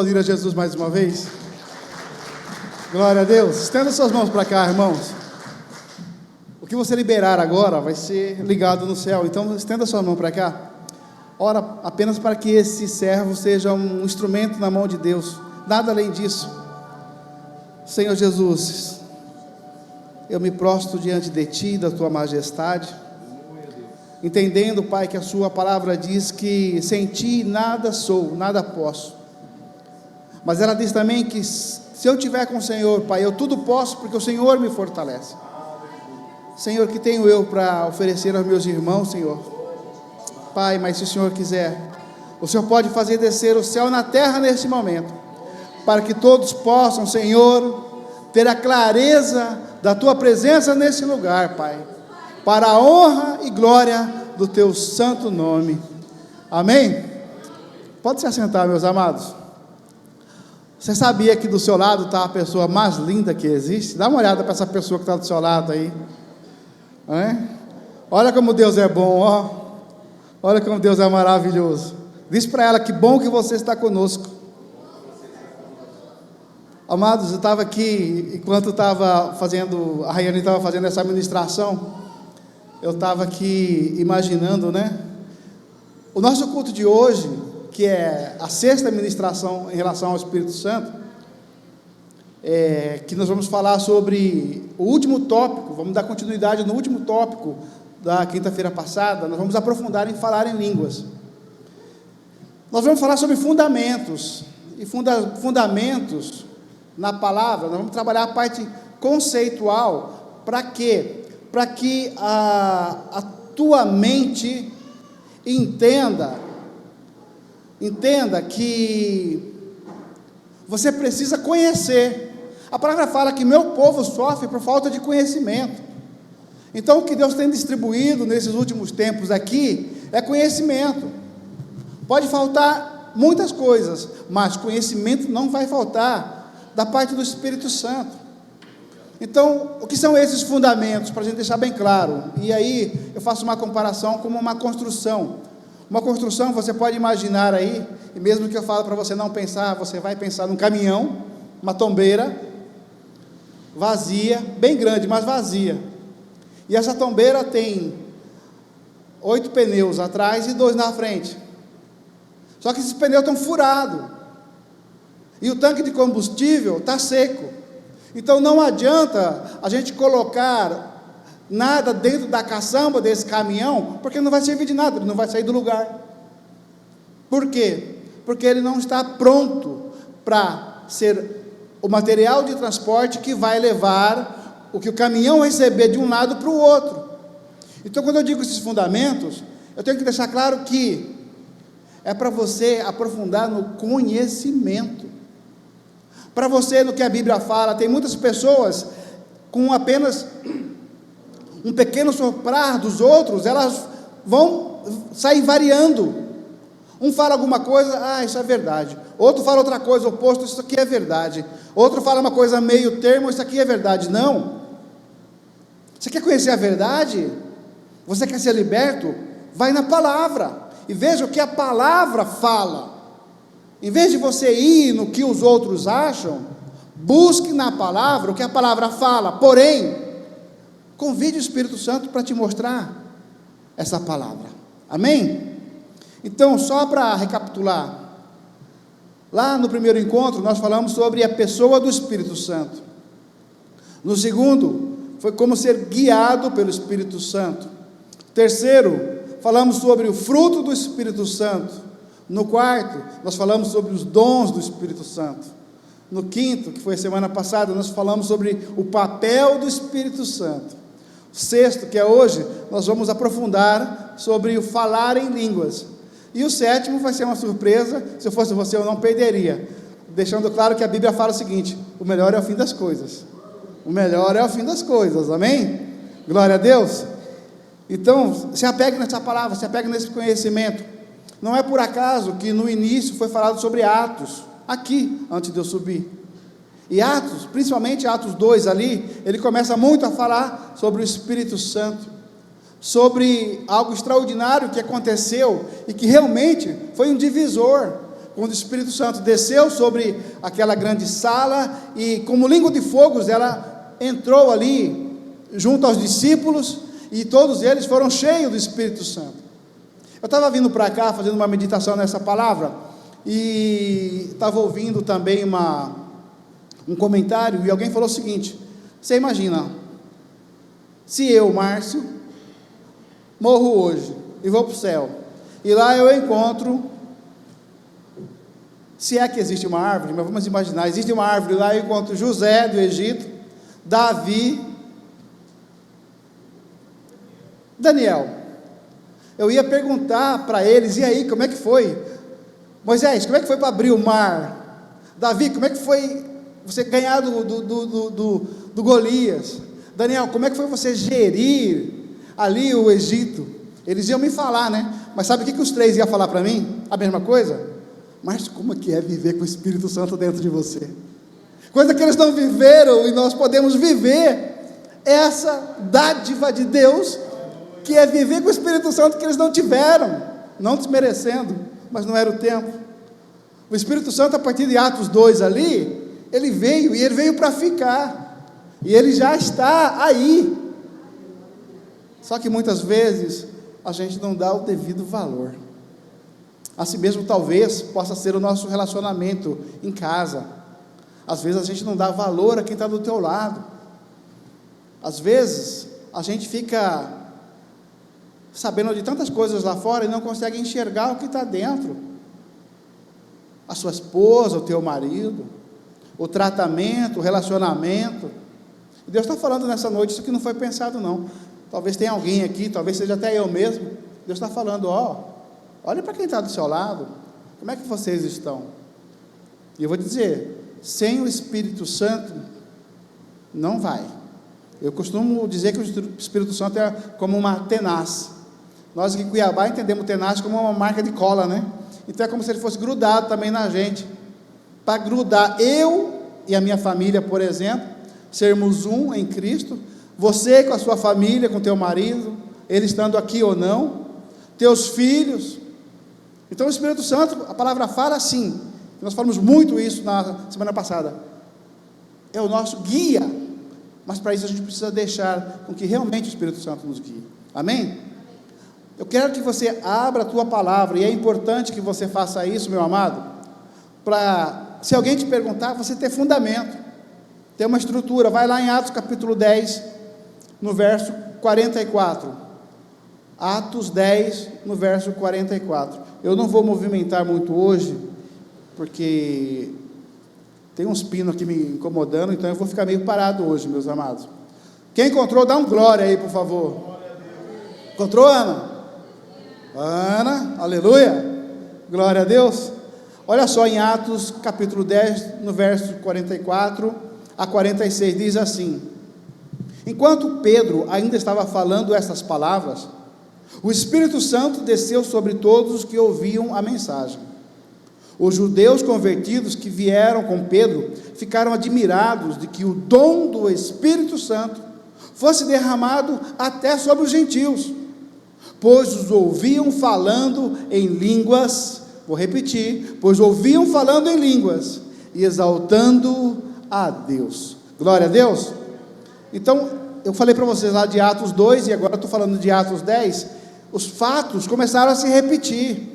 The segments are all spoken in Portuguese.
aplaudir a Jesus mais uma vez? Glória a Deus. Estenda suas mãos para cá, irmãos. O que você liberar agora vai ser ligado no céu. Então, estenda sua mão para cá. Ora apenas para que esse servo seja um instrumento na mão de Deus. Nada além disso. Senhor Jesus, eu me prostro diante de Ti, da Tua majestade, entendendo, Pai, que a Sua palavra diz que sem Ti nada sou, nada posso. Mas ela diz também que se eu estiver com o Senhor, Pai, eu tudo posso porque o Senhor me fortalece. Senhor, que tenho eu para oferecer aos meus irmãos, Senhor? Pai, mas se o Senhor quiser, o Senhor pode fazer descer o céu na terra neste momento, para que todos possam, Senhor, ter a clareza da Tua presença nesse lugar, Pai, para a honra e glória do Teu santo nome. Amém? Pode se assentar, meus amados. Você sabia que do seu lado está a pessoa mais linda que existe? Dá uma olhada para essa pessoa que está do seu lado aí. Olha como Deus é bom, ó. Olha como Deus é maravilhoso. Diz para ela que bom que você está conosco. Amados, eu estava aqui, enquanto estava fazendo, a Rayane estava fazendo essa ministração, eu estava aqui imaginando, o nosso culto de hoje, que é a sexta ministração em relação ao Espírito Santo, que nós vamos falar sobre o último tópico, vamos dar continuidade no último tópico da quinta-feira passada. Nós vamos aprofundar em falar em línguas. Nós vamos falar sobre fundamentos, e fundamentos na palavra. Nós vamos trabalhar a parte conceitual. Para quê? Para que a tua mente entenda que você precisa conhecer. A palavra fala que meu povo sofre por falta de conhecimento. Então o que Deus tem distribuído nesses últimos tempos aqui é conhecimento. Pode faltar muitas coisas, mas conhecimento não vai faltar da parte do Espírito Santo. Então, o que são esses fundamentos, para a gente deixar bem claro? E aí eu faço uma comparação como uma construção. Uma construção, você pode imaginar aí, e mesmo que eu falo para você não pensar, você vai pensar num caminhão, uma tombeira vazia, bem grande, mas vazia. E essa tombeira tem 8 pneus atrás e 2 na frente. Só que esses pneus estão furados. E o tanque de combustível está seco. Então não adianta a gente colocar nada dentro da caçamba desse caminhão, porque não vai servir de nada, ele não vai sair do lugar. Por quê? Porque ele não está pronto para ser o material de transporte que vai levar o que o caminhão receber de um lado para o outro. Então, quando eu digo esses fundamentos, eu tenho que deixar claro que é para você aprofundar no conhecimento. Para você, no que a Bíblia fala, tem muitas pessoas com apenas um pequeno soprar dos outros, elas vão sair variando. Um fala alguma coisa, isso é verdade. Outro fala outra coisa, oposto, isso aqui é verdade. Outro fala uma coisa meio termo, isso aqui é verdade. Não. Você quer conhecer a verdade? Você quer ser liberto? Vai na palavra e veja o que a palavra fala. Em vez de você ir no que os outros acham, busque na palavra o que a palavra fala. Porém, convide o Espírito Santo para te mostrar essa palavra. Amém? Então, só para recapitular, lá no primeiro encontro nós falamos sobre a pessoa do Espírito Santo. No segundo, foi como ser guiado pelo Espírito Santo. Terceiro, falamos sobre o fruto do Espírito Santo. No quarto, nós falamos sobre os dons do Espírito Santo. No quinto, que foi a semana passada, nós falamos sobre o papel do Espírito Santo. O sexto, que é hoje, nós vamos aprofundar sobre o falar em línguas. E o sétimo vai ser uma surpresa, se eu fosse você eu não perderia, deixando claro que a Bíblia fala o seguinte: o melhor é o fim das coisas. O melhor é o fim das coisas, amém? Glória a Deus. Então, se apegue nessa palavra, se apegue nesse conhecimento. Não é por acaso que no início foi falado sobre Atos, aqui, antes de eu subir. E Atos, principalmente Atos 2 ali, ele começa muito a falar sobre o Espírito Santo, sobre algo extraordinário que aconteceu, e que realmente foi um divisor, quando o Espírito Santo desceu sobre aquela grande sala, e como língua de fogo, ela entrou ali, junto aos discípulos, e todos eles foram cheios do Espírito Santo. Eu estava vindo para cá, fazendo uma meditação nessa palavra, e estava ouvindo também um comentário, e alguém falou o seguinte: você imagina, se eu, Márcio, morro hoje, e vou para o céu, e lá eu encontro, se é que existe uma árvore, mas vamos imaginar, existe uma árvore lá, eu encontro José do Egito, Davi, Daniel. Eu ia perguntar para eles: e aí, como é que foi? Moisés, como é que foi para abrir o mar? Davi, como é que foi você ganhar do Golias? Daniel, como é que foi você gerir ali o Egito? Eles iam me falar, né? Mas sabe o que os três iam falar para mim? A mesma coisa? Mas como é que é viver com o Espírito Santo dentro de você? Coisa que eles não viveram, e nós podemos viver essa dádiva de Deus, que é viver com o Espírito Santo que eles não tiveram, não desmerecendo, mas não era o tempo. O Espírito Santo, a partir de Atos 2 ali, ele veio, e ele veio para ficar, e ele já está aí. Só que muitas vezes a gente não dá o devido valor. Assim mesmo talvez possa ser o nosso relacionamento em casa. Às vezes a gente não dá valor a quem está do teu lado. Às vezes a gente fica sabendo de tantas coisas lá fora e não consegue enxergar o que está dentro. A sua esposa, o teu marido, o tratamento, o relacionamento. E Deus está falando nessa noite, isso aqui não foi pensado não. Talvez tenha alguém aqui, talvez seja até eu mesmo. Deus está falando: olha para quem está do seu lado, como é que vocês estão? E eu vou dizer, sem o Espírito Santo, não vai. Eu costumo dizer que o Espírito Santo é como uma tenaz. Nós aqui em Cuiabá entendemos tenaz como uma marca de cola, né? Então é como se ele fosse grudado também na gente, para grudar eu e a minha família, por exemplo, sermos um em Cristo, você com a sua família, com teu marido, ele estando aqui ou não, teus filhos. Então o Espírito Santo, a palavra fala assim, nós falamos muito isso na semana passada, é o nosso guia, mas para isso a gente precisa deixar com que realmente o Espírito Santo nos guie. Amém? Eu quero que você abra a tua palavra, e é importante que você faça isso, meu amado, para, se alguém te perguntar, você ter fundamento, ter uma estrutura. Vai lá em Atos capítulo 10, no verso 44, Atos 10, no verso 44, eu não vou movimentar muito hoje, porque tem uns pinos aqui me incomodando, então eu vou ficar meio parado hoje, meus amados. Quem encontrou, dá um glória aí, por favor. Encontrou, Ana? Ana, aleluia, glória a Deus. Olha só, em Atos capítulo 10, no verso 44 a 46, diz assim: enquanto Pedro ainda estava falando essas palavras, o Espírito Santo desceu sobre todos os que ouviam a mensagem. Os judeus convertidos que vieram com Pedro ficaram admirados de que o dom do Espírito Santo fosse derramado até sobre os gentios, pois os ouviam falando em línguas, vou repetir, pois ouviam falando em línguas e exaltando a Deus. Glória a Deus. Então, eu falei para vocês lá de Atos 2, e agora estou falando de Atos 10, os fatos começaram a se repetir,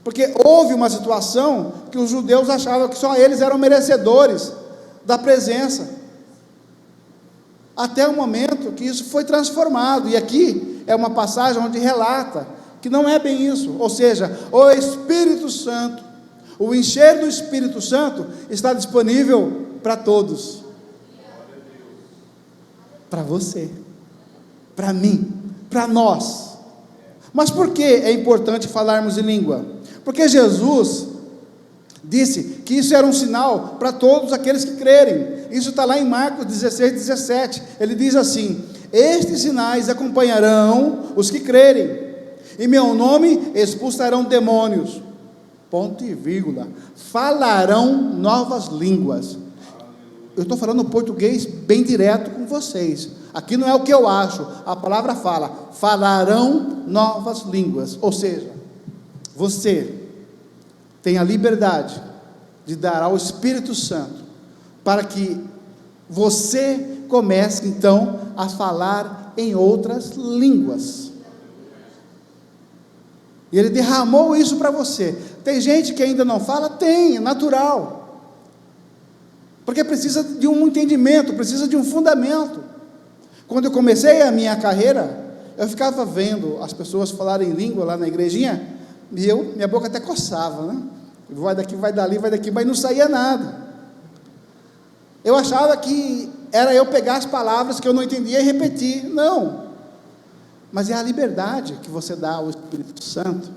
porque houve uma situação que os judeus achavam que só eles eram merecedores da presença, até o momento que isso foi transformado, e aqui é uma passagem onde relata que não é bem isso, ou seja, o Espírito Santo, o encher do Espírito Santo está disponível para todos, para você, para mim, para nós. Mas por que é importante falarmos em língua? Porque Jesus disse que isso era um sinal para todos aqueles que crerem. Isso está lá em Marcos 16, 17, ele diz assim: estes sinais acompanharão os que crerem, em meu nome expulsarão demônios, ponto e vírgula, falarão novas línguas. Eu estou falando português bem direto com vocês, aqui não é o que eu acho, a palavra fala, falarão novas línguas, ou seja, você tem a liberdade de dar ao Espírito Santo, para que você comece então a falar em outras línguas. E Ele derramou isso para você. Tem gente que ainda não fala? Tem, é natural, porque precisa de um entendimento, precisa de um fundamento. Quando eu comecei a minha carreira, eu ficava vendo as pessoas falarem língua lá na igrejinha, e minha boca até coçava, né? Vai daqui, vai dali, vai daqui, mas não saía nada. Eu achava que era eu pegar as palavras que eu não entendia e repetir. Não, mas é a liberdade que você dá ao Espírito Santo,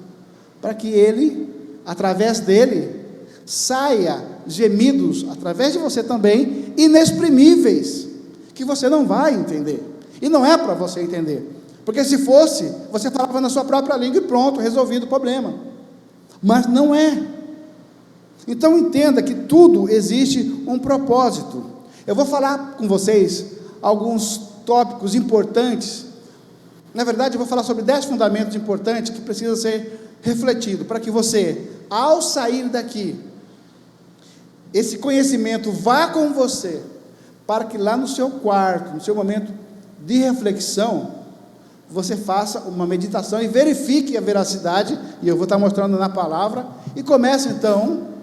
para que Ele, através dele, saia gemidos, através de você também, inexprimíveis, que você não vai entender, e não é para você entender, porque se fosse, você falava na sua própria língua e pronto, resolvido o problema, mas não é. Então entenda que tudo existe um propósito. Eu vou falar com vocês alguns tópicos importantes. Na verdade, eu vou falar sobre 10 fundamentos importantes que precisam ser refletidos, para que você, ao sair daqui, esse conhecimento vá com você, para que lá no seu quarto, no seu momento de reflexão, você faça uma meditação e verifique a veracidade, e eu vou estar mostrando na palavra, e comece então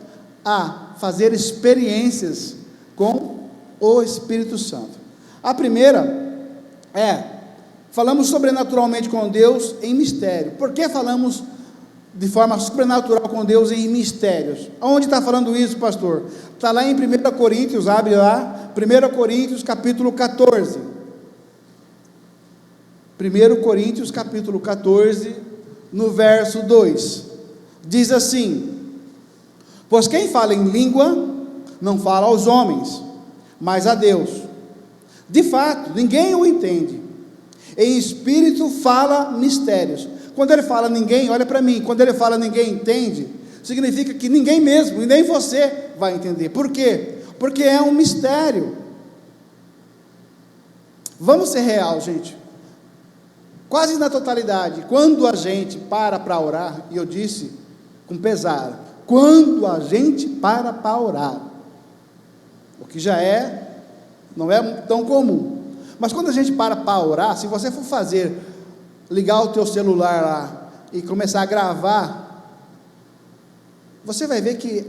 a fazer experiências com o Espírito Santo. A primeira falamos sobrenaturalmente com Deus em mistério. Por que falamos de forma sobrenatural com Deus em mistérios? Onde está falando isso, pastor? Está lá em 1 Coríntios, abre lá, 1 Coríntios capítulo 14. 1 Coríntios capítulo 14, no verso 2, diz assim: pois quem fala em língua, não fala aos homens, mas a Deus. De fato, ninguém o entende. Em espírito fala mistérios. Quando ele fala ninguém, olha para mim, quando ele fala ninguém entende, significa que ninguém mesmo, e nem você vai entender. Por quê? Porque é um mistério. Vamos ser real, gente. Quase na totalidade, quando a gente para orar, e eu disse com pesar, quando a gente para orar, o que já não é tão comum, mas quando a gente para orar, se você for ligar o teu celular lá, e começar a gravar, você vai ver que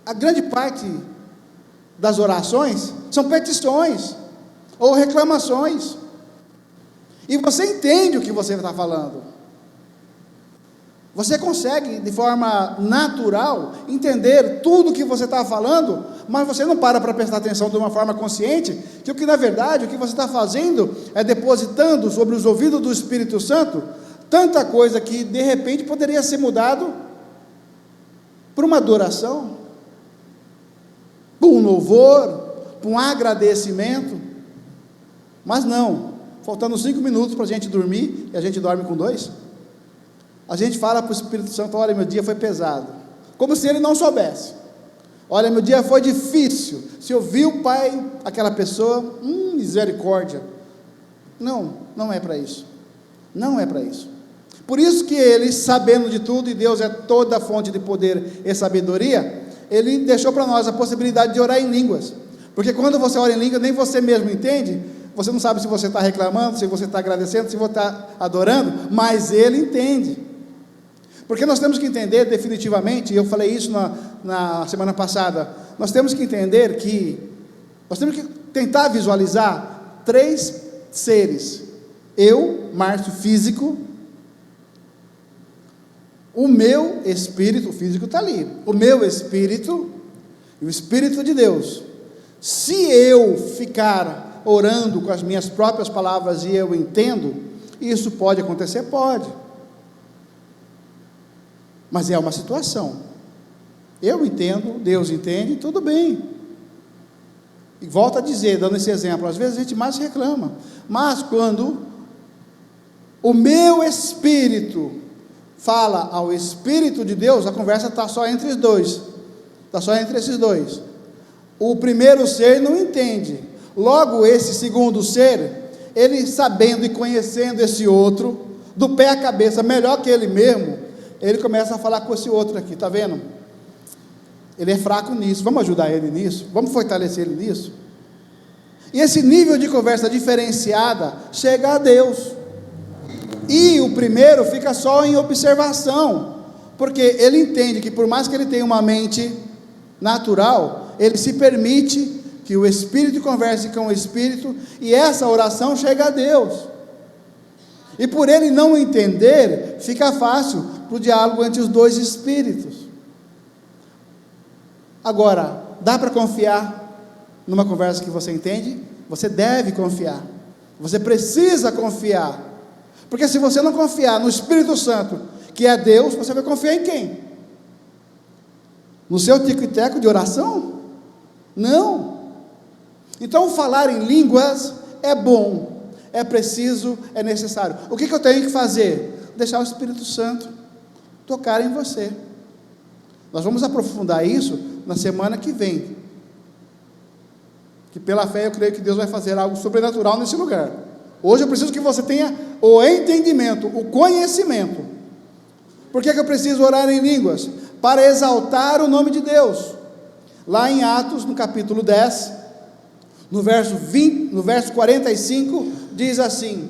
a grande parte das orações, são petições, ou reclamações, e você entende o que você está falando, você consegue de forma natural entender tudo o que você está falando, mas você não para prestar atenção de uma forma consciente, que na verdade o que você está fazendo é depositando sobre os ouvidos do Espírito Santo tanta coisa que de repente poderia ser mudado por uma adoração, por um louvor, por um agradecimento, mas não, faltando 5 minutos para a gente dormir, e a gente dorme com 2, a gente fala para o Espírito Santo: olha, meu dia foi pesado, como se ele não soubesse. Olha, meu dia foi difícil, se eu vi o Pai, aquela pessoa, misericórdia. Não é para isso, não é para isso. Por isso que ele, sabendo de tudo, e Deus é toda a fonte de poder e sabedoria, ele deixou para nós a possibilidade de orar em línguas, porque quando você ora em língua, nem você mesmo entende, você não sabe se você está reclamando, se você está agradecendo, se você está adorando, mas ele entende. Porque nós temos que entender definitivamente, e eu falei isso na semana passada, nós temos que entender que, nós temos que tentar visualizar 3 seres: eu, Márcio, físico, o meu espírito, o físico está ali, o meu espírito e o Espírito de Deus. Se eu ficar orando com as minhas próprias palavras e eu entendo, isso pode acontecer? Pode. Mas é uma situação, eu entendo, Deus entende, tudo bem, e volto a dizer, dando esse exemplo, às vezes a gente mais reclama, mas quando o meu espírito fala ao Espírito de Deus, a conversa está só entre os dois, está só entre esses dois, o primeiro ser não entende, logo esse segundo ser, ele sabendo e conhecendo esse outro, do pé à cabeça, melhor que ele mesmo, ele começa a falar com esse outro aqui, está vendo? Ele é fraco nisso, vamos ajudar ele nisso, vamos fortalecer ele nisso. E esse nível de conversa diferenciada chega a Deus, e o primeiro fica só em observação, porque ele entende que por mais que ele tenha uma mente natural, ele se permite que o Espírito converse com o Espírito, e essa oração chega a Deus, e por ele não entender, fica fácil para o diálogo entre os dois Espíritos. Agora, dá para confiar numa conversa que você entende? Você deve confiar, você precisa confiar, porque se você não confiar no Espírito Santo, que é Deus, você vai confiar em quem? No seu tico e teco de oração? Não. Então falar em línguas é bom, é preciso, é necessário. O que eu tenho que fazer? Deixar o Espírito Santo tocar em você. Nós vamos aprofundar isso na semana que vem, que pela fé eu creio que Deus vai fazer algo sobrenatural nesse lugar. Hoje eu preciso que você tenha o entendimento, o conhecimento. Por que eu preciso orar em línguas? Para exaltar o nome de Deus. Lá em Atos, no capítulo 10, no verso 45, diz assim: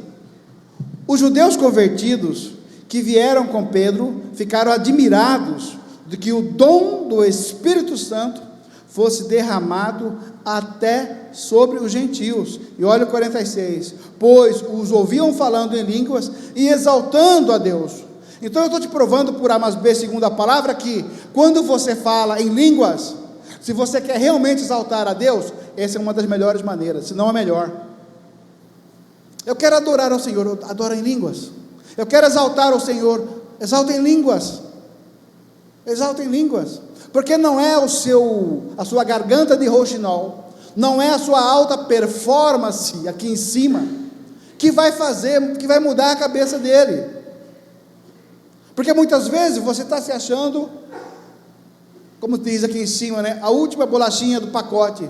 os judeus convertidos que vieram com Pedro ficaram admirados de que o dom do Espírito Santo fosse derramado até sobre os gentios. E olha o 46, pois os ouviam falando em línguas e exaltando a Deus. Então eu estou te provando por A mais B, segundo a palavra, que quando você fala em línguas, se você quer realmente exaltar a Deus, essa é uma das melhores maneiras, se não a melhor. Eu quero adorar ao Senhor, eu adoro em línguas. Eu quero exaltar ao Senhor, exalta em línguas. Exalta em línguas, porque não é a sua garganta de rouxinol, não é a sua alta performance aqui em cima, que vai mudar a cabeça dele, porque muitas vezes você está se achando, como diz aqui em cima, né, a última bolachinha do pacote,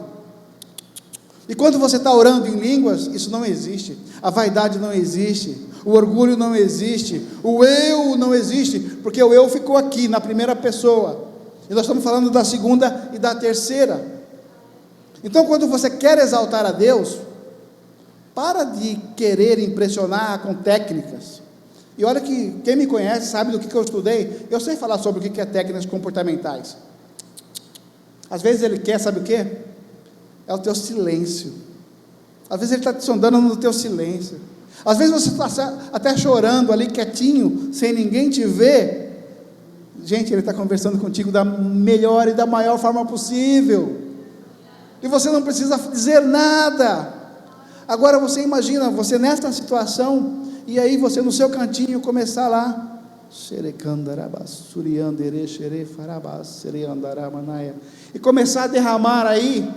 e quando você está orando em línguas, isso não existe, a vaidade não existe, o orgulho não existe, o eu não existe, porque o eu ficou aqui na primeira pessoa, e nós estamos falando da segunda e da terceira. Então quando você quer exaltar a Deus, para de querer impressionar com técnicas, e olha que quem me conhece sabe do que eu estudei, eu sei falar sobre o que é técnicas comportamentais. Às vezes ele quer, sabe o que? É o teu silêncio, às vezes ele está te sondando no teu silêncio, às vezes você está até chorando ali quietinho, sem ninguém te ver, gente, ele está conversando contigo da melhor e da maior forma possível, e você não precisa dizer nada. Agora você imagina, você nesta situação, e aí você no seu cantinho começar lá, e começar a derramar aí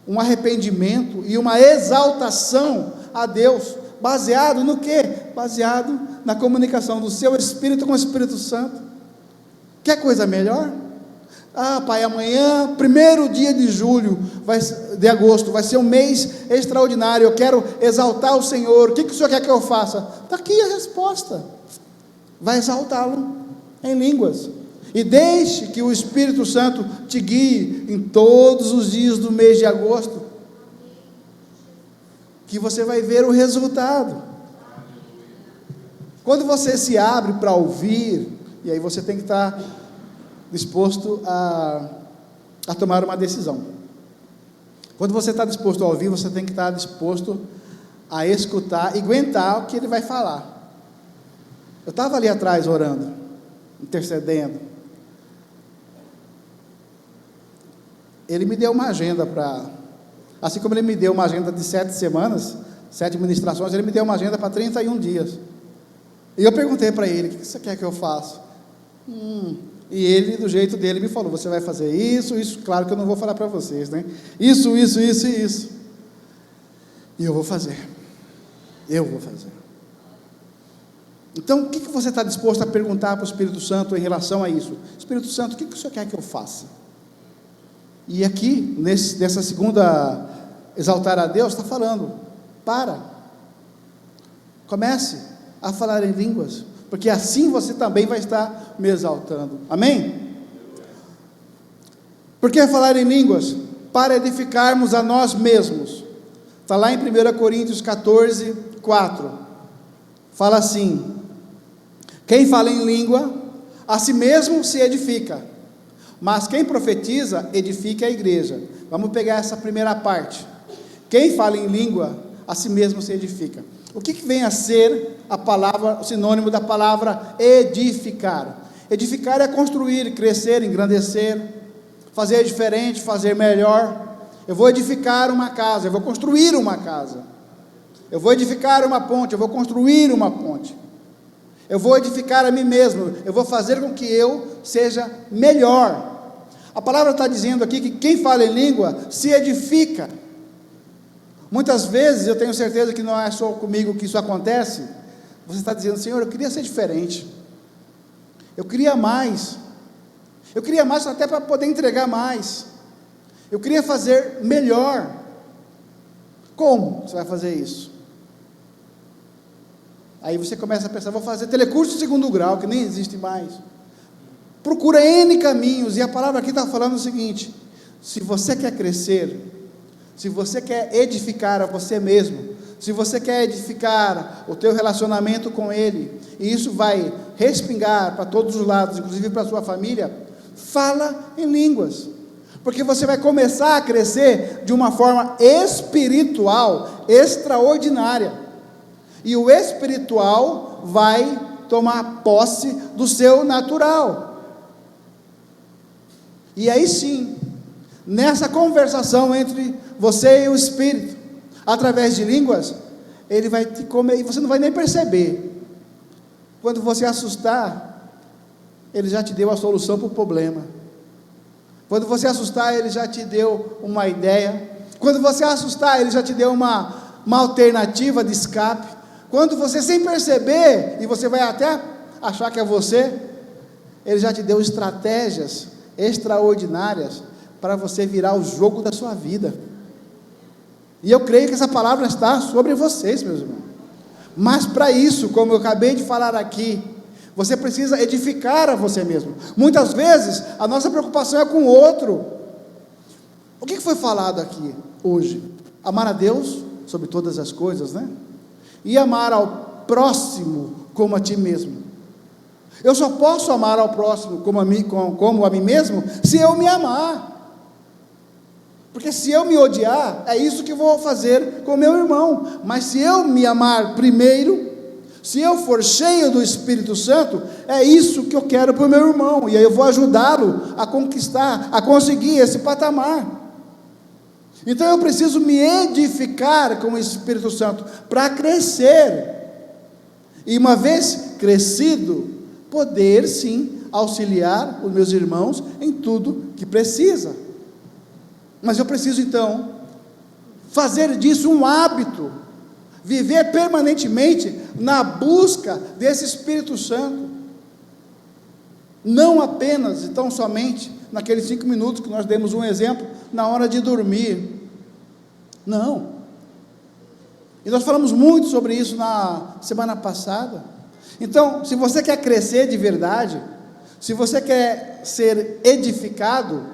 um arrependimento e uma exaltação a Deus, baseado no quê? Baseado na comunicação do seu Espírito com o Espírito Santo. Quer coisa melhor? Pai, amanhã, 1º dia de julho, de agosto, vai ser um mês extraordinário, eu quero exaltar o Senhor, o que o Senhor quer que eu faça? Está aqui a resposta, vai exaltá-lo em línguas, e deixe que o Espírito Santo te guie em todos os dias do mês de agosto, que você vai ver o resultado. Quando você se abre para ouvir, e aí você tem que estar disposto a tomar uma decisão. Quando você está disposto a ouvir, você tem que estar disposto a escutar e aguentar o que ele vai falar. Eu estava ali atrás orando, intercedendo. Ele me deu uma agenda assim como ele me deu uma agenda de 7 semanas, 7 ministrações, ele me deu uma agenda para 31 dias. E eu perguntei para ele: o que você quer que eu faça? E ele, do jeito dele, me falou: você vai fazer isso, claro que eu não vou falar para vocês, né? Isso. E eu vou fazer. Então, o que você está disposto a perguntar para o Espírito Santo em relação a isso? Espírito Santo, o que o Senhor quer que eu faça? E aqui, nessa segunda exaltar a Deus, está falando: comece a falar em línguas, porque assim você também vai estar me exaltando. Amém? Por que falar em línguas? Para edificarmos a nós mesmos. Está lá em 1 Coríntios 14, 4. Fala assim: quem fala em língua, a si mesmo se edifica, mas quem profetiza, edifica a igreja. Vamos pegar essa primeira parte. Quem fala em língua, a si mesmo se edifica. O que vem a ser a palavra, o sinônimo da palavra edificar? Edificar é construir, crescer, engrandecer, fazer diferente, fazer melhor. Eu vou edificar uma casa, eu vou construir uma casa. Eu vou edificar uma ponte, eu vou construir uma ponte. Eu vou edificar a mim mesmo, eu vou fazer com que eu seja melhor. A palavra está dizendo aqui que quem fala em língua se edifica. Muitas vezes, eu tenho certeza que não é só comigo que isso acontece, você está dizendo: Senhor, eu queria ser diferente, eu queria mais até para poder entregar mais, eu queria fazer melhor. Como você vai fazer isso? Aí você começa a pensar: vou fazer telecurso de 2º grau, que nem existe mais. Procura N caminhos, e a palavra aqui está falando o seguinte: se você quer crescer, se você quer edificar a você mesmo, se você quer edificar o teu relacionamento com Ele, e isso vai respingar para todos os lados, inclusive para a sua família, fala em línguas, porque você vai começar a crescer de uma forma espiritual extraordinária, e o espiritual vai tomar posse do seu natural. E aí sim, nessa conversação entre você e o Espírito, através de línguas, ele vai te comer, e você não vai nem perceber. Quando você assustar, ele já te deu a solução para o problema. Quando você assustar, ele já te deu uma ideia. Quando você assustar, ele já te deu uma alternativa de escape. Quando você, sem perceber, e você vai até achar que é você, ele já te deu estratégias extraordinárias para você virar o jogo da sua vida. E eu creio que essa palavra está sobre vocês, meus irmãos. Mas para isso, como eu acabei de falar aqui, você precisa edificar a você mesmo. Muitas vezes a nossa preocupação é com o outro. O que foi falado aqui hoje? Amar a Deus sobre todas as coisas, né? E amar ao próximo como a ti mesmo. Eu só posso amar ao próximo como a mim mesmo, se eu me amar. Porque se eu me odiar, é isso que eu vou fazer com o meu irmão. Mas se eu me amar primeiro, se eu for cheio do Espírito Santo, é isso que eu quero para o meu irmão, e aí eu vou ajudá-lo a conquistar, a conseguir esse patamar. Então eu preciso me edificar com o Espírito Santo, para crescer, e uma vez crescido, poder sim auxiliar os meus irmãos em tudo que precisa. Mas eu preciso então fazer disso um hábito, viver permanentemente na busca desse Espírito Santo, não apenas e tão somente naqueles 5 minutos que nós demos um exemplo, na hora de dormir, não. E nós falamos muito sobre isso na semana passada. Então, se você quer crescer de verdade, se você quer ser edificado,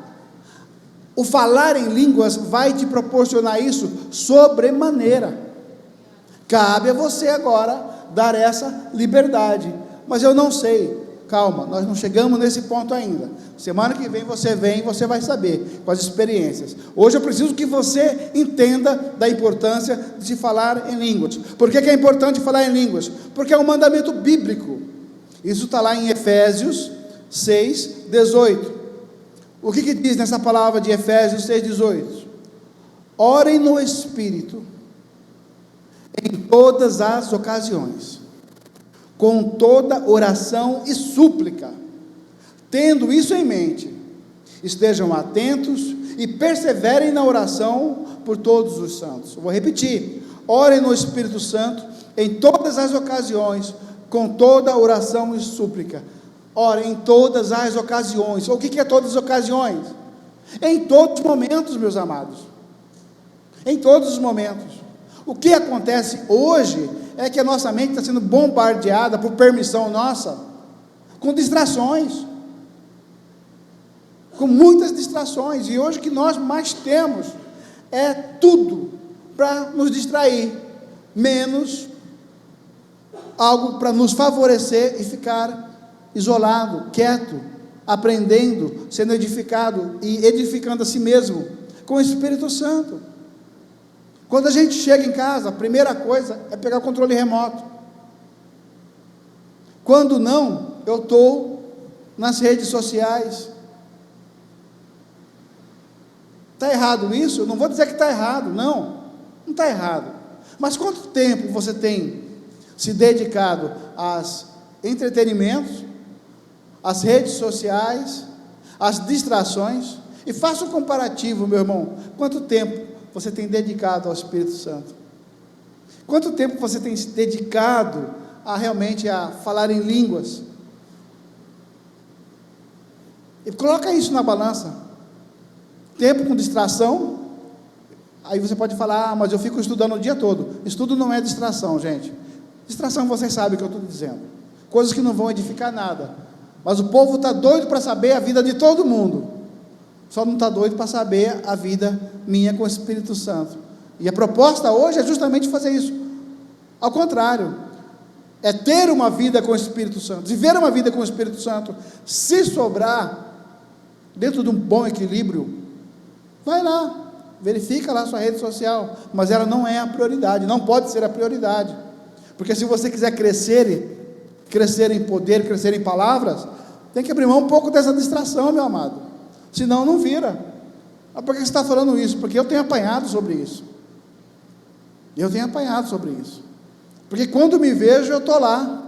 o falar em línguas vai te proporcionar isso sobremaneira. Cabe a você agora dar essa liberdade. Mas eu não sei, calma, nós não chegamos nesse ponto ainda. Semana que vem você vem e você vai saber com as experiências. Hoje eu preciso que você entenda da importância de se falar em línguas. Por que é importante falar em línguas? Porque é um mandamento bíblico. Isso está lá em Efésios 6, 18. O que diz nessa palavra de Efésios 6, 18? Orem no Espírito em todas as ocasiões, com toda oração e súplica, tendo isso em mente, estejam atentos e perseverem na oração por todos os santos. Eu vou repetir: orem no Espírito Santo em todas as ocasiões, com toda oração e súplica. Orem em todas as ocasiões. O que é todas as ocasiões? Em todos os momentos, meus amados, em todos os momentos. O que acontece hoje é que a nossa mente está sendo bombardeada, por permissão nossa, com distrações. com muitas distrações, e hoje o que nós mais temos é tudo para nos distrair, menos algo para nos favorecer e ficar isolado, quieto, aprendendo, sendo edificado e edificando a si mesmo com o Espírito Santo. Quando a gente chega em casa, a primeira coisa é pegar o controle remoto. Quando não, eu estou nas redes sociais. Está errado isso? Eu não vou dizer que está errado, não está errado. Mas quanto tempo você tem se dedicado aos entretenimentos, às redes sociais, às distrações? E faça um comparativo, meu irmão. Quanto tempo você tem dedicado ao Espírito Santo? Quanto tempo você tem se dedicado realmente a falar em línguas? E coloca isso na balança. Tempo com distração. Aí você pode falar, mas eu fico estudando o dia todo. Estudo não é distração, gente. Distração, vocês sabem o que eu estou dizendo. Coisas que não vão edificar nada. Mas o povo está doido para saber a vida de todo mundo. Só não está doido para saber a vida minha com o Espírito Santo. E a proposta hoje é justamente fazer isso. Ao contrário, é ter uma vida com o Espírito Santo, viver uma vida com o Espírito Santo. Se sobrar, dentro de um bom equilíbrio, vai lá, verifica lá a sua rede social, mas ela não é a prioridade, não pode ser a prioridade, porque se você quiser crescer em poder, crescer em palavras, tem que abrir mão um pouco dessa distração, meu amado, senão não vira. Por que você está falando isso? Porque eu tenho apanhado sobre isso, porque quando me vejo, eu estou lá,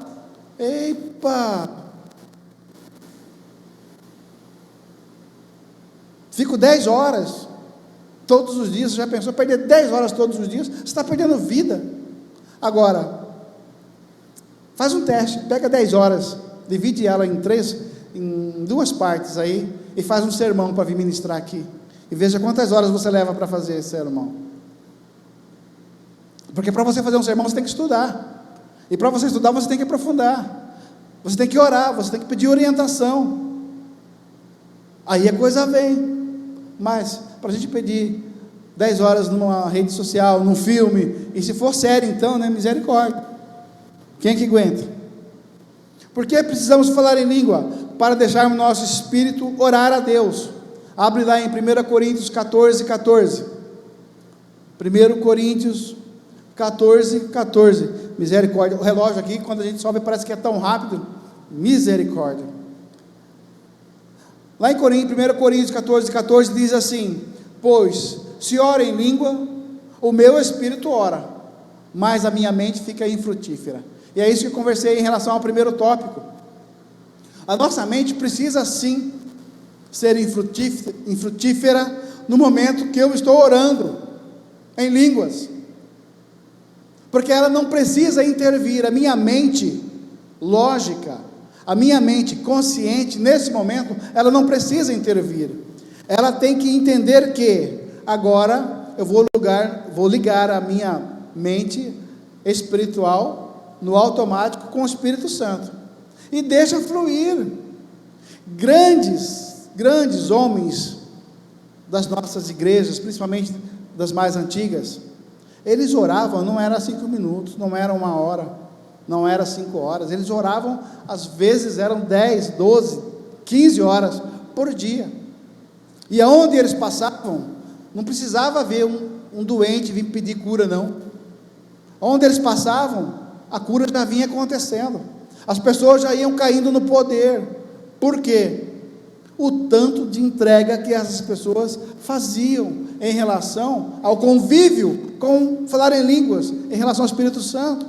fico 10 horas, todos os dias. Você já pensou perder 10 horas todos os dias? Você está perdendo vida. Agora, faz um teste, pega 10 horas, divide ela em 2 partes aí, e faz um sermão para vir ministrar aqui, e veja quantas horas você leva para fazer esse sermão, porque para você fazer um sermão, você tem que estudar, e para você estudar, você tem que aprofundar, você tem que orar, você tem que pedir orientação, aí a coisa vem. Mas para a gente pedir 10 horas numa rede social, num filme, e se for sério então, né, misericórdia, quem é que aguenta? Por que precisamos falar em língua? Para deixarmos nosso espírito orar a Deus. Abre lá em 1 Coríntios 14, 14, 1 Coríntios 14, 14, misericórdia, o relógio aqui, quando a gente sobe, parece que é tão rápido, misericórdia. Lá em 1 Coríntios 14, 14, diz assim: pois, se ora em língua, o meu espírito ora, mas a minha mente fica infrutífera. E é isso que eu conversei em relação ao primeiro tópico. A nossa mente precisa sim ser infrutífera no momento que eu estou orando em línguas, porque ela não precisa intervir. A minha mente lógica, a minha mente consciente, nesse momento, ela não precisa intervir. Ela tem que entender que agora eu vou ligar a minha mente espiritual no automático com o Espírito Santo, e deixa fluir. Grandes homens das nossas igrejas, principalmente das mais antigas, eles oravam, não era 5 minutos, não era 1 hora, não era 5 horas, eles oravam, às vezes eram 10, 12, 15 horas por dia, e aonde eles passavam, não precisava ver um doente vir pedir cura, não. Onde eles passavam, a cura já vinha acontecendo, as pessoas já iam caindo no poder. Por quê? O tanto de entrega que essas pessoas faziam em relação ao convívio com falar em línguas, em relação ao Espírito Santo.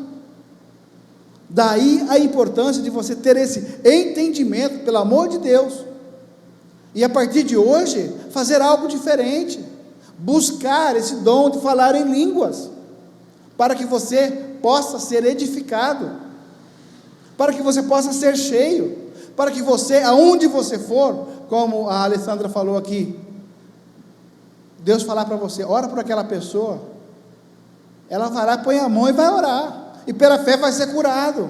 Daí a importância de você ter esse entendimento, pelo amor de Deus, e a partir de hoje, fazer algo diferente, buscar esse dom de falar em línguas, para que você possa ser edificado, para que você possa ser cheio, para que você, aonde você for, como a Alessandra falou aqui, Deus falar para você, ora por aquela pessoa, ela vai lá, põe a mão e vai orar, e pela fé vai ser curado,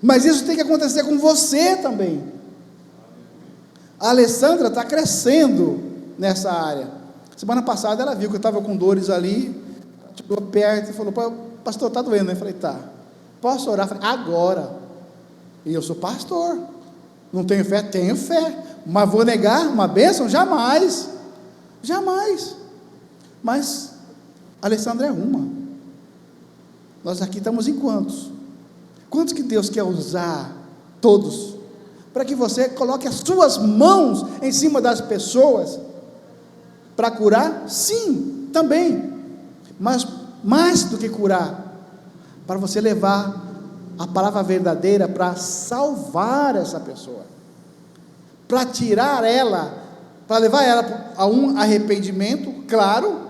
mas isso tem que acontecer com você também. A Alessandra está crescendo nessa área. Semana passada ela viu que eu estava com dores ali, chegou perto e falou: pastor, está doendo, né? Eu falei: tá. Posso orar? Eu falei: agora. E eu sou pastor. Não tenho fé? Tenho fé. Mas vou negar uma bênção? Jamais. Jamais. Mas a Alessandra é uma. Nós aqui estamos em quantos? Quantos que Deus quer usar? Todos. Para que você coloque as suas mãos em cima das pessoas para curar? Sim, também. Mas mais do que curar, para você levar a palavra verdadeira para salvar essa pessoa, para tirar ela, para levar ela a um arrependimento, claro,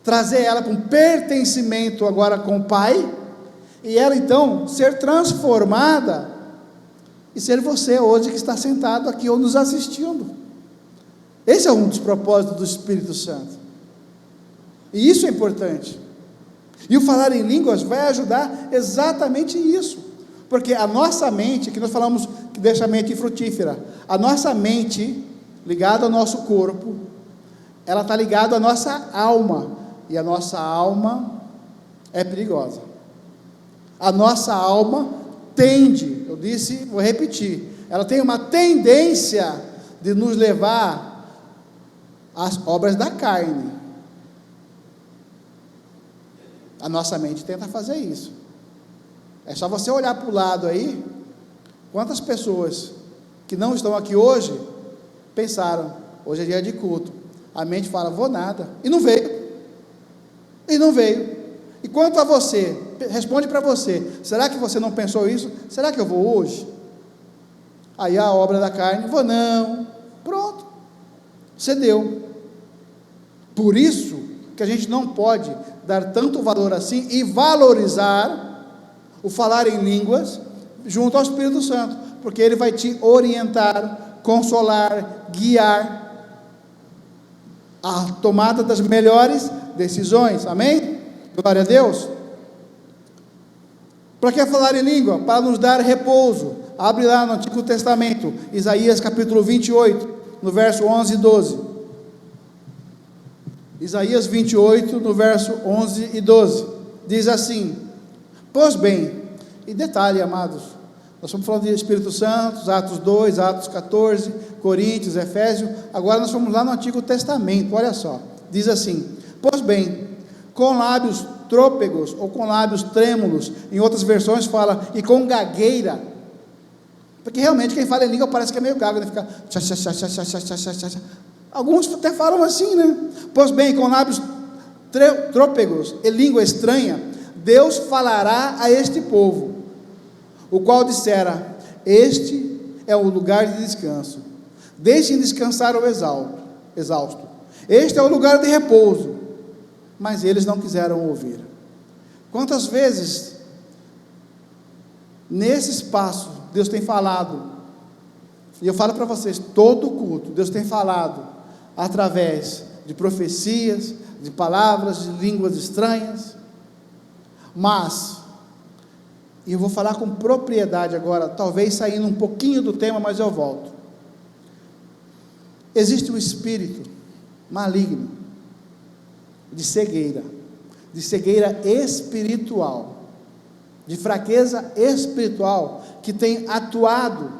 trazer ela para um pertencimento agora com o Pai, e ela então ser transformada, e ser você hoje que está sentado aqui ou nos assistindo. Esse é um dos propósitos do Espírito Santo, e isso é importante. E o falar em línguas vai ajudar exatamente isso, porque a nossa mente, que nós falamos que deixa a mente frutífera, a nossa mente ligada ao nosso corpo, ela está ligada à nossa alma, e a nossa alma é perigosa. A nossa alma tende, eu disse, vou repetir, ela tem uma tendência de nos levar às obras da carne. A nossa mente tenta fazer isso. É só você olhar para o lado aí, quantas pessoas que não estão aqui hoje, pensaram: hoje é dia de culto, a mente fala: vou nada, e não veio, e quanto a você, responde para você: será que você não pensou isso? Será que eu vou hoje? Aí a obra da carne: vou não, pronto, cedeu. Por isso que a gente não pode dar tanto valor assim e valorizar o falar em línguas junto ao Espírito Santo, porque ele vai te orientar, consolar, guiar a tomada das melhores decisões. Amém? Glória a Deus. Para que falar em língua? Para nos dar repouso. Abre lá no Antigo Testamento, Isaías capítulo 28, no verso 11 e 12. Isaías 28, no verso 11 e 12, diz assim: pois bem, e detalhe, amados, nós estamos falando de Espírito Santo, Atos 2, Atos 14, Coríntios, Efésios, agora nós vamos lá no Antigo Testamento, olha só, diz assim: pois bem, com lábios trôpegos, ou com lábios trêmulos, em outras versões fala, e com gagueira, porque realmente quem fala em língua parece que é meio gago, né? Fica alguns até falam assim, né? Pois bem, com lábios trôpegos e língua estranha, Deus falará a este povo, o qual dissera: este é o lugar de descanso, deixem descansar o exausto, este é o lugar de repouso. Mas eles não quiseram ouvir. Quantas vezes nesse espaço Deus tem falado, e eu falo para vocês, todo culto Deus tem falado através de profecias, de palavras, de línguas estranhas, mas, e eu vou falar com propriedade agora, talvez saindo um pouquinho do tema, mas eu volto. Existe um espírito maligno, de cegueira espiritual, de fraqueza espiritual, que tem atuado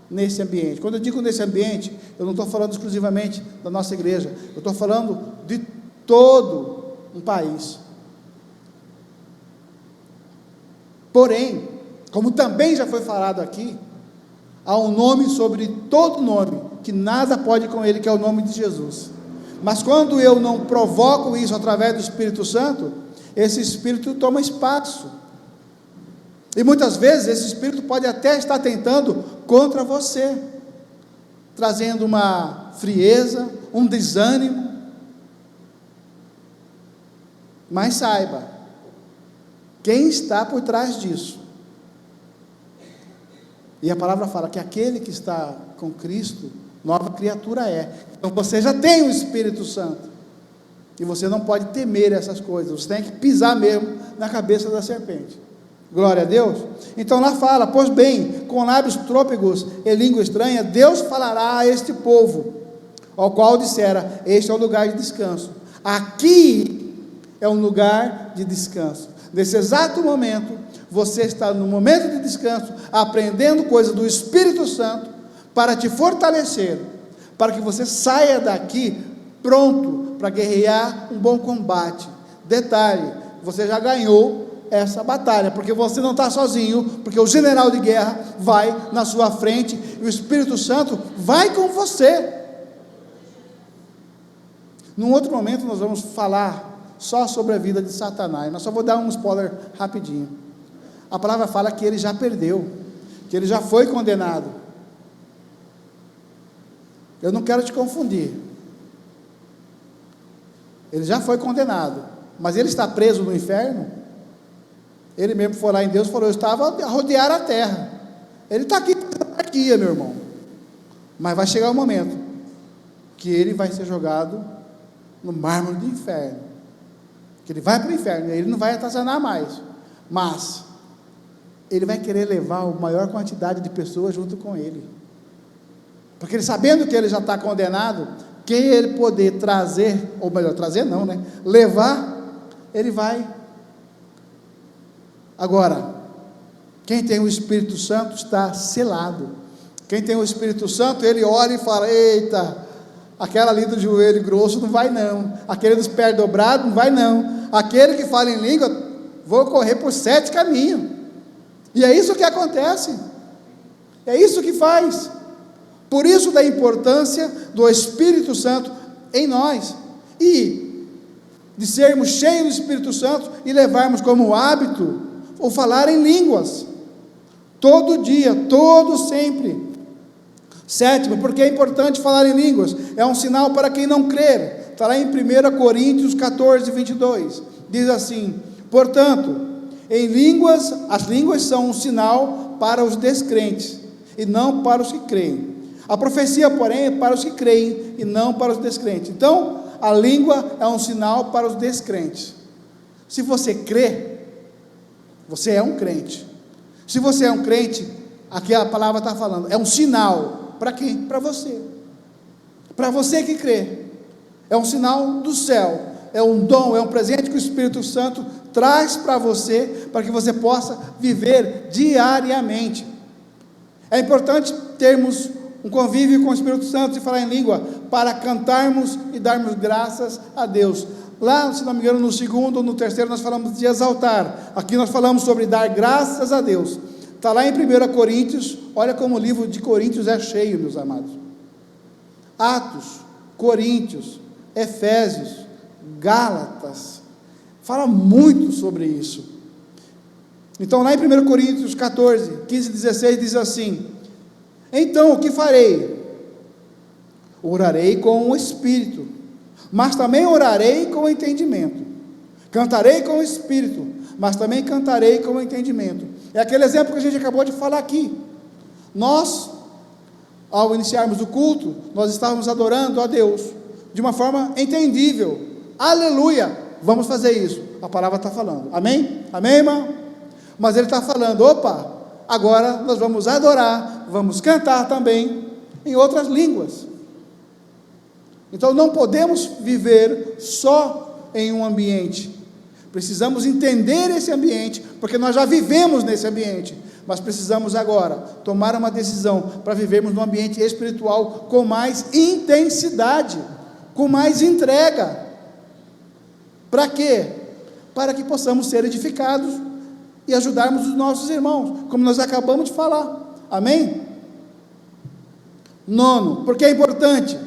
nesse ambiente. Quando eu digo nesse ambiente, eu não estou falando exclusivamente da nossa igreja, eu estou falando de todo um país. Porém, como também já foi falado aqui, há um nome sobre todo nome, que nada pode com ele, que é o nome de Jesus. Mas quando eu não provoco isso através do Espírito Santo, esse Espírito toma espaço, e muitas vezes esse Espírito pode até estar tentando contra você, trazendo uma frieza, um desânimo, mas saiba, quem está por trás disso, e a palavra fala que aquele que está com Cristo, nova criatura é. Então você já tem o Espírito Santo, e você não pode temer essas coisas, você tem que pisar mesmo na cabeça da serpente. Glória a Deus. Então lá fala: pois bem, com lábios trôpegos e língua estranha, Deus falará a este povo, ao qual dissera: este é o lugar de descanso. Aqui é um lugar de descanso. Nesse exato momento, você está no momento de descanso, aprendendo coisas do Espírito Santo, para te fortalecer, para que você saia daqui pronto para guerrear um bom combate. Detalhe: você já ganhou essa batalha, porque você não está sozinho, porque o general de guerra vai na sua frente, e o Espírito Santo vai com você. Num outro momento nós vamos falar só sobre a vida de Satanás, mas só vou dar um spoiler rapidinho. A palavra fala que ele já perdeu, que ele já foi condenado. Eu não quero te confundir, ele já foi condenado, mas ele está preso no inferno. Ele mesmo foi lá em Deus e falou: eu estava a rodear a terra. Ele está aqui na anarquia, meu irmão, mas vai chegar o momento que ele vai ser jogado no mármore do inferno, que ele vai para o inferno, ele não vai atazanar mais, mas ele vai querer levar a maior quantidade de pessoas junto com ele, porque ele, sabendo que ele já está condenado, quem ele poder trazer, ou melhor, trazer não, né? Levar, ele vai. Agora, quem tem o Espírito Santo está selado. Quem tem o Espírito Santo, ele olha e fala: eita, aquela ali do joelho grosso não vai não, aquele dos pés dobrados não vai não, aquele que fala em língua, vou correr por 7 caminhos. E é isso que acontece, é isso que faz. Por isso da importância do Espírito Santo em nós, e de sermos cheios do Espírito Santo e levarmos como hábito o falar em línguas, todo dia, todo sempre. Sétimo, porque é importante falar em línguas, é um sinal para quem não crer. Está lá em 1 Coríntios 14, 22, diz assim: portanto, em línguas, as línguas são um sinal para os descrentes, e não para os que creem. A profecia, porém, é para os que creem, e não para os descrentes. Então, a língua é um sinal para os descrentes. Se você crê, você é um crente. Se você é um crente, aqui a palavra está falando, é um sinal. Para quem? Para você. Para você que crê. É um sinal do céu. É um dom, é um presente que o Espírito Santo traz para você, para que você possa viver diariamente. É importante termos um convívio com o Espírito Santo e falar em língua, para cantarmos e darmos graças a Deus. Lá, se não me engano, no segundo ou no terceiro nós falamos de exaltar. Aqui nós falamos sobre dar graças a Deus. Está lá em 1 Coríntios, olha como o livro de Coríntios é cheio, meus amados. Atos, Coríntios, Efésios, Gálatas, fala muito sobre isso. Então lá em 1 Coríntios 14, 15 e 16 diz assim: então o que farei? Orarei com o Espírito, mas também orarei com o entendimento. Cantarei com o Espírito, mas também cantarei com o entendimento. É aquele exemplo que a gente acabou de falar aqui. Nós, ao iniciarmos o culto, nós estávamos adorando a Deus de uma forma entendível. Aleluia! Vamos fazer isso. A palavra está falando. Amém? Amém, irmão? Mas ele está falando: opa, agora nós vamos adorar, vamos cantar também em outras línguas. Então não podemos viver só em um ambiente. Precisamos entender esse ambiente, porque nós já vivemos nesse ambiente, mas precisamos agora tomar uma decisão para vivermos num ambiente espiritual com mais intensidade, com mais entrega. Para quê? Para que possamos ser edificados e ajudarmos os nossos irmãos, como nós acabamos de falar. Amém? Nono, porque é importante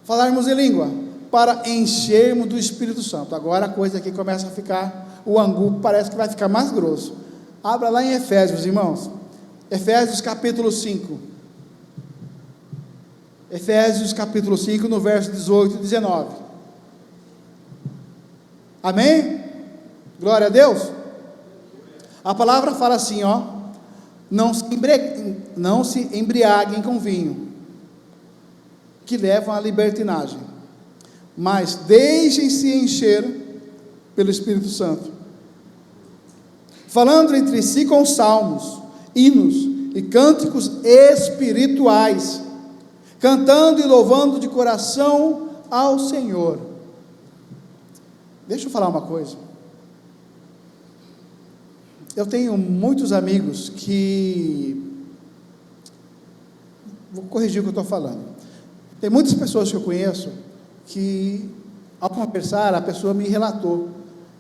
falarmos em língua, para enchermos do Espírito Santo. Agora a coisa aqui começa a ficar, o angu parece que vai ficar mais grosso. Abra lá em Efésios, irmãos. Efésios capítulo 5. Efésios capítulo 5, no verso 18 e 19. Amém? Glória a Deus. A palavra fala assim, ó: não se embriaguem com vinho, que levam à libertinagem, mas deixem-se encher pelo Espírito Santo, falando entre si com salmos, hinos e cânticos espirituais, cantando e louvando de coração ao Senhor. Deixa eu falar uma coisa. Eu tenho muitos amigos que... Vou corrigir o que eu estou falando. Tem muitas pessoas que eu conheço que, ao conversar, a pessoa me relatou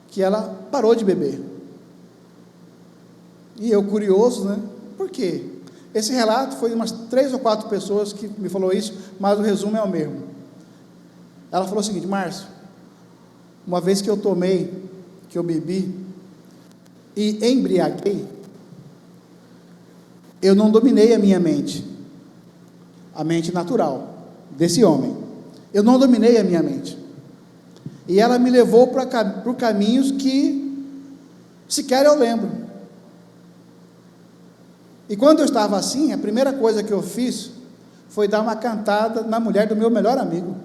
que ela parou de beber. E eu, curioso, né? Por quê? Esse relato foi de umas 3 ou 4 pessoas que me falou isso, mas o resumo é o mesmo. Ela falou o seguinte: Márcio, uma vez que eu tomei, que eu bebi e embriaguei, eu não dominei a minha mente, a mente natural desse homem. Eu não dominei a minha mente. E ela me levou por caminhos que sequer eu lembro. E quando eu estava assim, a primeira coisa que eu fiz foi dar uma cantada na mulher do meu melhor amigo.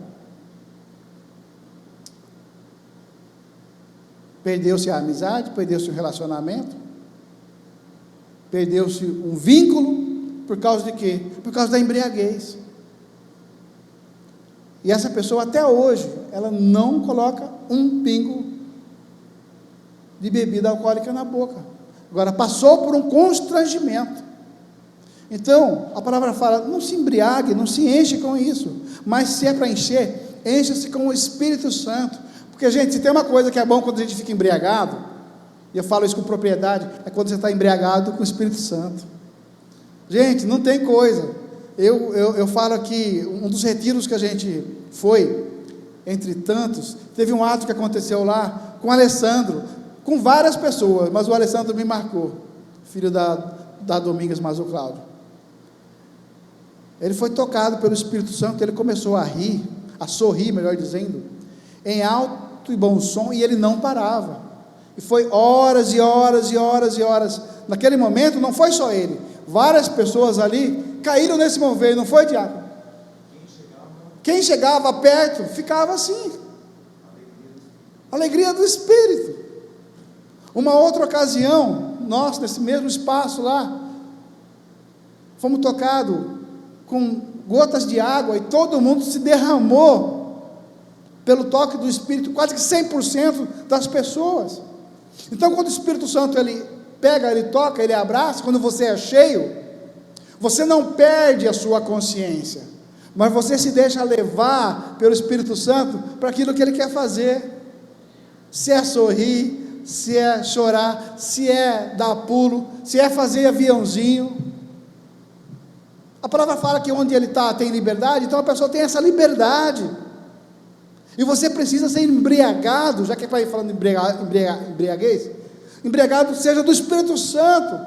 Perdeu-se a amizade, perdeu-se o relacionamento, perdeu-se um vínculo, por causa de quê? Por causa da embriaguez. E essa pessoa até hoje, ela não coloca um pingo de bebida alcoólica na boca. Agora, passou por um constrangimento. Então, a palavra fala, não se embriague, não se enche com isso, mas se é para encher, encha-se com o Espírito Santo. Porque, gente, se tem uma coisa que é bom quando a gente fica embriagado, e eu falo isso com propriedade, é quando você está embriagado com o Espírito Santo. Gente, não tem coisa. Eu falo aqui, um dos retiros que a gente foi, entre tantos, teve um ato que aconteceu lá com o Alessandro, com várias pessoas, mas o Alessandro me marcou, filho da Domingas Mazu Cláudio. Ele foi tocado pelo Espírito Santo, ele começou a rir, a sorrir, melhor dizendo, em alto e bom som, e ele não parava. E foi horas e horas e horas e horas. Naquele momento, não foi só ele, várias pessoas ali caíram nesse mover, não foi, diabo? Quem chegava perto, ficava assim. Alegria do Espírito. Uma outra ocasião, nós, nesse mesmo espaço lá, fomos tocados com gotas de água, e todo mundo se derramou, pelo toque do Espírito, quase que 100% das pessoas. Então, quando o Espírito Santo, ele pega, ele toca, ele abraça, quando você é cheio, você não perde a sua consciência, mas você se deixa levar pelo Espírito Santo, para aquilo que ele quer fazer, se é sorrir, se é chorar, se é dar pulo, se é fazer aviãozinho. A palavra fala que onde ele está tem liberdade, então a pessoa tem essa liberdade, e você precisa ser embriagado, já que vai falando embriaguez, embriagado seja do Espírito Santo,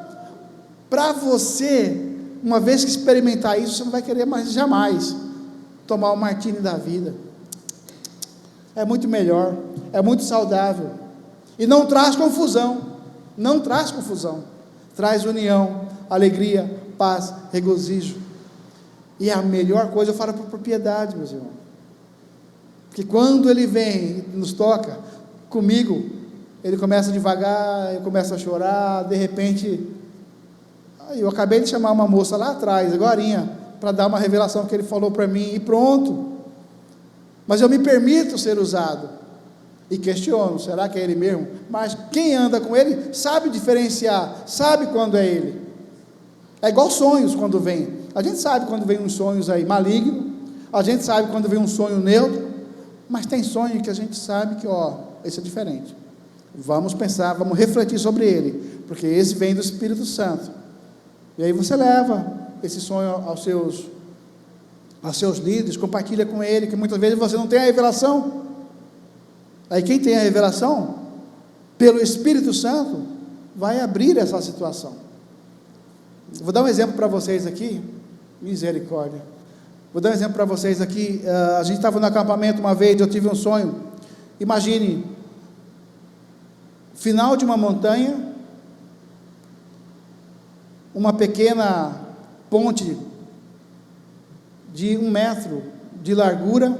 para você, uma vez que experimentar isso, você não vai querer mais jamais tomar o martini da vida. É muito melhor, é muito saudável, e não traz confusão, traz união, alegria, paz, regozijo. E a melhor coisa, eu falo por propriedade, meus irmãos, porque quando ele vem e nos toca, comigo, ele começa devagar, eu começo a chorar, de repente, eu acabei de chamar uma moça lá atrás, agorinha, para dar uma revelação que ele falou para mim, e pronto, mas eu me permito ser usado, e questiono, será que é ele mesmo? Mas quem anda com ele, sabe diferenciar, sabe quando é ele. É igual sonhos quando vem, a gente sabe quando vem uns sonhos aí malignos, a gente sabe quando vem um sonho neutro, mas tem sonho que a gente sabe que, esse é diferente, vamos pensar, vamos refletir sobre ele, porque esse vem do Espírito Santo, e aí você leva esse sonho aos seus líderes, compartilha com ele, que muitas vezes você não tem a revelação, aí quem tem a revelação, pelo Espírito Santo, vai abrir essa situação. Vou dar um exemplo para vocês aqui, misericórdia, vou dar um exemplo para vocês aqui, a gente estava no acampamento uma vez, eu tive um sonho, imagine, final de uma montanha, uma pequena ponte de 1 metro de largura,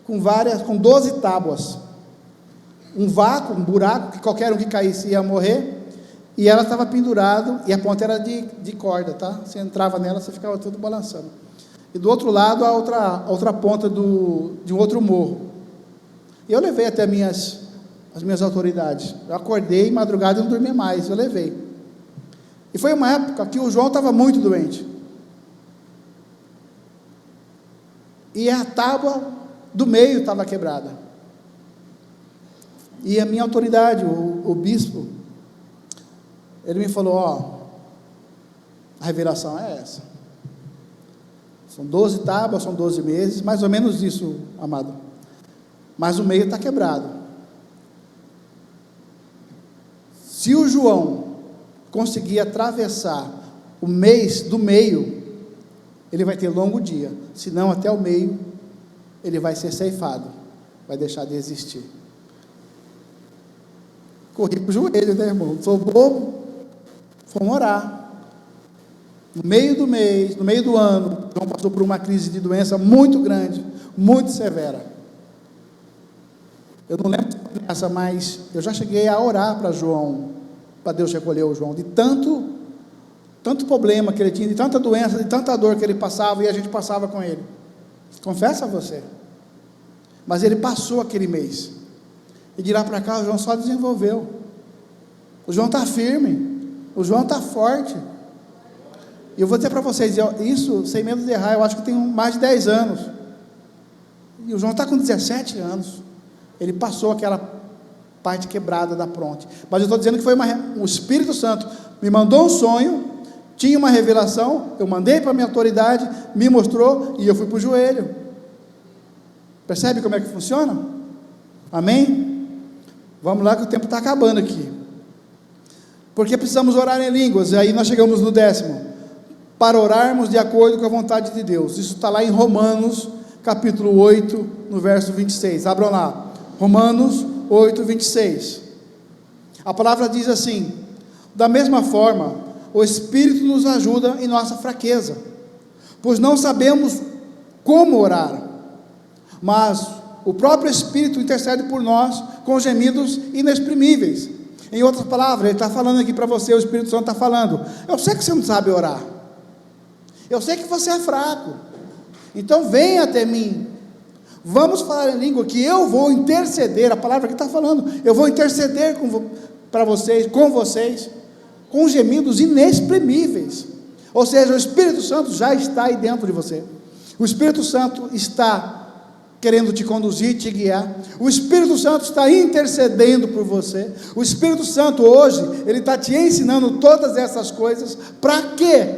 com 12 tábuas, um vácuo, um buraco, que qualquer um que caísse ia morrer, e ela estava pendurada, e a ponta era de corda, tá? Você entrava nela, você ficava tudo balançando. E do outro lado, a outra ponta de um outro morro. E eu levei até as minhas autoridades. Eu acordei, madrugada, e não dormia mais, eu levei. E foi uma época que o João estava muito doente. E a tábua do meio estava quebrada. E a minha autoridade, o bispo, ele me falou, a revelação é essa. São 12 tábuas, são 12 meses, mais ou menos isso, amado. Mas o meio está quebrado. Se o João conseguir atravessar o mês do meio, ele vai ter longo dia, senão até o meio, ele vai ser ceifado, vai deixar de existir. Corri para o joelho, né, irmão? Sou bobo. Fomos orar. No meio do mês, no meio do ano, João passou por uma crise de doença muito grande, muito severa. Eu não lembro dessa, mas eu já cheguei a orar para João, para Deus recolher o João, de tanto problema que ele tinha, de tanta doença, de tanta dor que ele passava, e a gente passava com ele. Confesso a você. Mas ele passou aquele mês. E de lá para cá o João só desenvolveu. O João está firme. O João está forte. E eu vou dizer para vocês, isso sem medo de errar, eu acho que tem mais de 10 anos. E o João está com 17 anos. Ele passou aquela parte quebrada da fronte. Mas eu estou dizendo que foi o Espírito Santo me mandou um sonho, tinha uma revelação, eu mandei para a minha autoridade, me mostrou, e eu fui para o joelho. Percebe como é que funciona? Amém? Vamos lá que o tempo está acabando aqui. Porque precisamos orar em línguas, e aí nós chegamos no 10º. Para orarmos de acordo com a vontade de Deus. Isso está lá em Romanos, capítulo 8, no verso 26. Abram lá. Romanos 8, 26. A palavra diz assim: da mesma forma, o Espírito nos ajuda em nossa fraqueza, pois não sabemos como orar, mas o próprio Espírito intercede por nós com gemidos inexprimíveis. Em outras palavras, ele está falando aqui para você, o Espírito Santo está falando: eu sei que você não sabe orar, eu sei que você é fraco, então venha até mim, vamos falar em língua, que eu vou interceder. A palavra que está falando, eu vou interceder para vocês, com gemidos inexprimíveis. Ou seja, o Espírito Santo já está aí dentro de você. O Espírito Santo está querendo te conduzir, te guiar. O Espírito Santo está intercedendo por você. O Espírito Santo hoje, ele está te ensinando todas essas coisas. Para quê?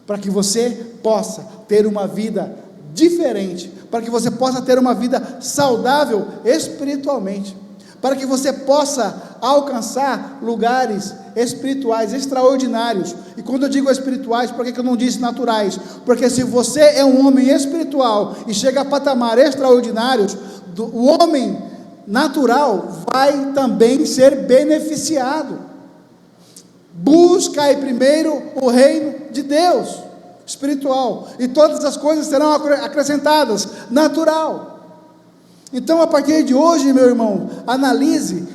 Para que você possa ter uma vida diferente, para que você possa ter uma vida saudável espiritualmente, para que você possa alcançar lugares espirituais extraordinários. E quando eu digo espirituais, por que eu não disse naturais? Porque se você é um homem espiritual e chega a patamares extraordinários, o homem natural vai também ser beneficiado. Busca aí primeiro o reino de Deus espiritual, e todas as coisas serão acrescentadas, natural. Então, a partir de hoje, meu irmão, analise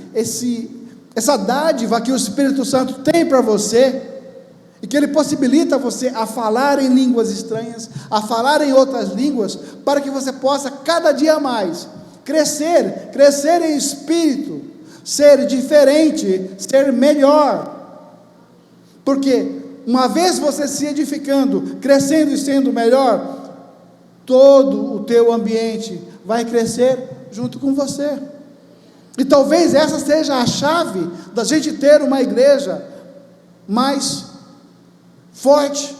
essa dádiva que o Espírito Santo tem para você, e que ele possibilita você a falar em línguas estranhas, a falar em outras línguas, para que você possa cada dia mais crescer em espírito, ser diferente, ser melhor. Porque uma vez você se edificando, crescendo e sendo melhor, todo o teu ambiente vai crescer junto com você. E talvez essa seja a chave da gente ter uma igreja mais forte,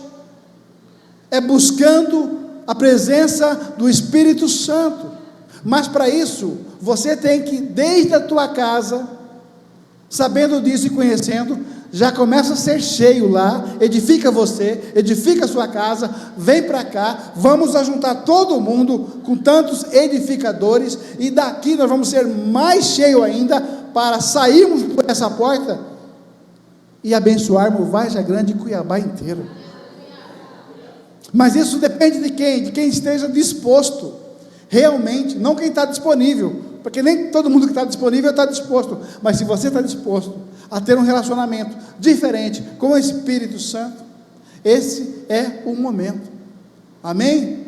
é buscando a presença do Espírito Santo. Mas para isso, você tem que, desde a tua casa, sabendo disso e conhecendo, já começa a ser cheio lá, edifica você, edifica a sua casa, vem para cá, vamos ajuntar todo mundo com tantos edificadores, e daqui nós vamos ser mais cheio ainda, para sairmos por essa porta, e abençoarmos Vargem Grande e Cuiabá inteiro. Mas isso depende de quem? De quem esteja disposto, realmente, não quem está disponível, porque nem todo mundo que está disponível está disposto, mas se você está disposto a ter um relacionamento diferente com o Espírito Santo, esse é o momento. Amém?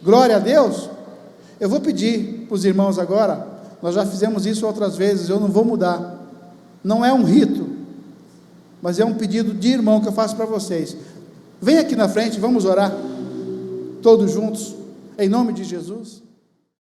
Glória a Deus. Eu vou pedir para os irmãos agora, nós já fizemos isso outras vezes, eu não vou mudar, não é um rito, mas é um pedido de irmão que eu faço para vocês. Vem aqui na frente, vamos orar todos juntos, em nome de Jesus.